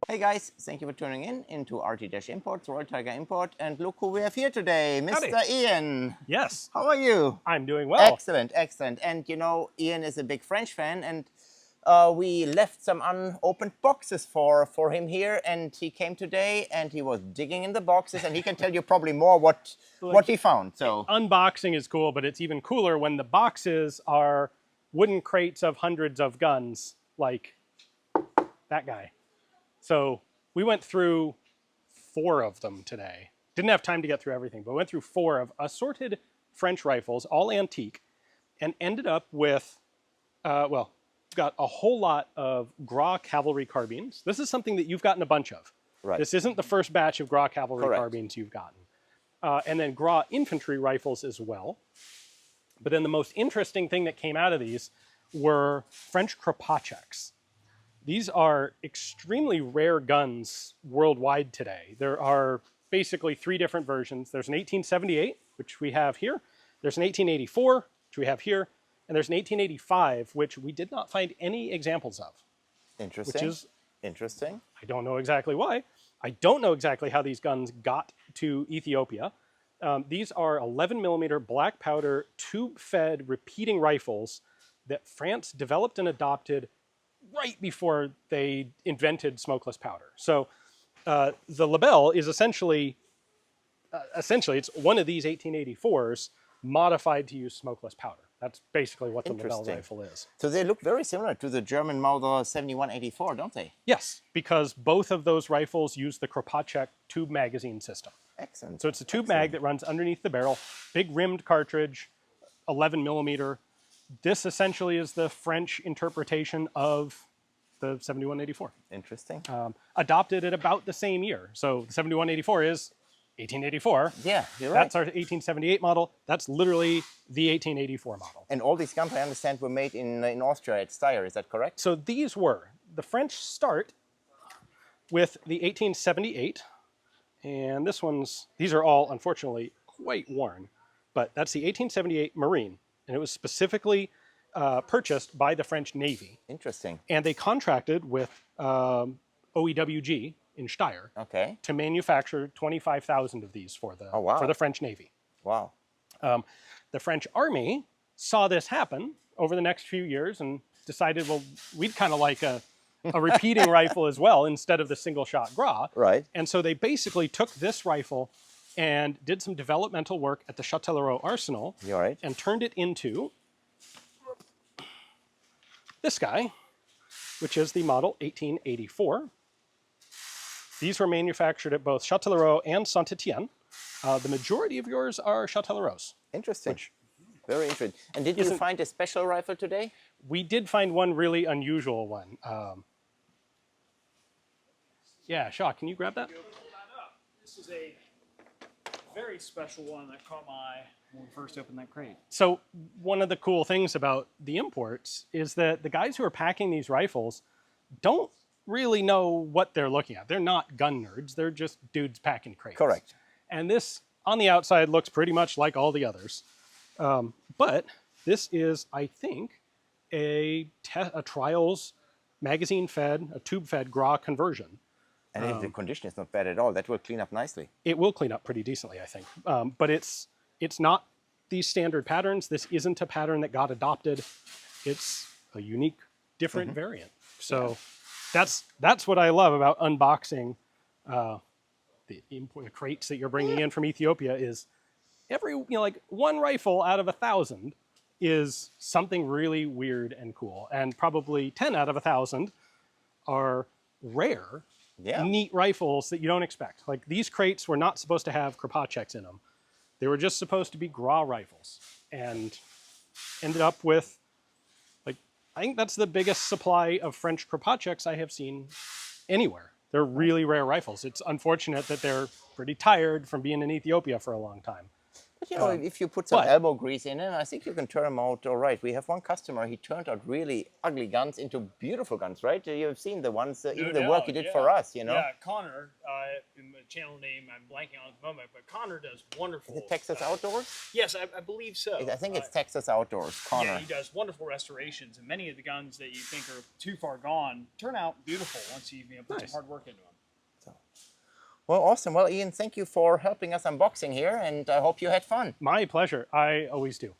Hey guys, thank you for tuning in into RT-Imports, Royal Tiger Import, and look who we have here today, Mr. Howdy. Ian. Yes. How are you? I'm doing well. Excellent, excellent. And you know, Ian is a big French fan, and we left some unopened boxes for him here, and he came today and he was digging in the boxes, and he can tell you probably more what he found. So Unboxing is cool, but it's even cooler when the boxes are wooden crates of hundreds of guns, like that guy. So we went through 4 of them today. Didn't have time to get through everything, but went through 4 of assorted French rifles, all antique, and ended up with, got a whole lot of Gras cavalry carbines. This is something that you've gotten a bunch of. Right. This isn't the first batch of Gras cavalry Correct. carbines you've gotten. And then Gras infantry rifles as well. But then the most interesting thing that came out of these were French Kropatscheks. These are extremely rare guns worldwide today. There are basically 3 different versions. There's an 1878, which we have here. There's an 1884, which we have here. And there's an 1885, which we did not find any examples of. interesting. Which is interesting. I don't know exactly why. I don't know exactly how these guns got to Ethiopia. These are 11 millimeter black powder tube-fed repeating rifles that France developed and adopted right before they invented smokeless powder. So the Lebel is essentially it's one of these 1884s modified to use smokeless powder. That's basically what the Lebel rifle is. So they look very similar to the German Mauser 7184, don't they? Yes, because both of those rifles use the Kropatschek tube magazine system. Excellent. So it's a tube mag that runs underneath the barrel, big rimmed cartridge, 11 millimeter. This essentially is the French interpretation of the 7184. Interesting. Adopted at about the same year. So the 7184 is 1884. Yeah, you're right. That's our 1878 model. That's literally the 1884 model. And all these guns, I understand, were made in Austria at Steyr. Is that correct? So these were. The French start with the 1878. And these are all, unfortunately, quite worn. But that's the 1878 Marine. And it was specifically purchased by the French Navy. Interesting. And they contracted with OEWG in Steyr to manufacture 25,000 of these for the French Navy. Wow. The French Army saw this happen over the next few years and decided, well, we'd kind of like a repeating rifle as well instead of the single-shot Gras. Right. And so they basically took this rifle and did some developmental work at the Châtellerault Arsenal and turned it into this guy, which is the model 1884. These were manufactured at both Châtellerault and Saint-Étienne. The majority of yours are Châtellerauts. Interesting. Very interesting. And did you find a special rifle today? We did find one really unusual one. Yeah, Shaw, can you grab that? This is a very special one that caught my eye when we first opened that crate. So one of the cool things about the imports is that the guys who are packing these rifles don't really know what they're looking at. They're not gun nerds. They're just dudes packing crates. Correct. And this, on the outside, looks pretty much like all the others. But this is, I think, a trials magazine-fed, a tube-fed Gras conversion. And if the condition is not bad at all, that will clean up nicely. It will clean up pretty decently, I think. But it's not these standard patterns. This isn't a pattern that got adopted. It's a unique, different variant. So that's what I love about unboxing the crates that you're bringing in from Ethiopia. Is like one rifle out of 1,000 is something really weird and cool, and probably 10 out of 1,000 are rare. Neat rifles that you don't expect. Like these crates were not supposed to have Kropatscheks in them. They were just supposed to be Gras rifles, and ended up with, like, I think that's the biggest supply of French Kropatscheks I have seen anywhere. They're really rare rifles. It's unfortunate that they're pretty tired from being in Ethiopia for a long time. But you know, if you put some but- elbow grease in it, I think you can turn them out all right. We have one customer, he turned out really ugly guns into beautiful guns, right? You've seen the ones, even the work he did for us, you know? Yeah, Connor, in the channel name, I'm blanking on at the moment, but Connor does wonderful. Is it Texas Outdoors? Yes, I believe so. I think it's Texas Outdoors, Connor. Yeah, he does wonderful restorations, and many of the guns that you think are too far gone turn out beautiful once you put some hard work into them. Well, awesome. Well, Ian, thank you for helping us unboxing here, and I hope you had fun. My pleasure. I always do.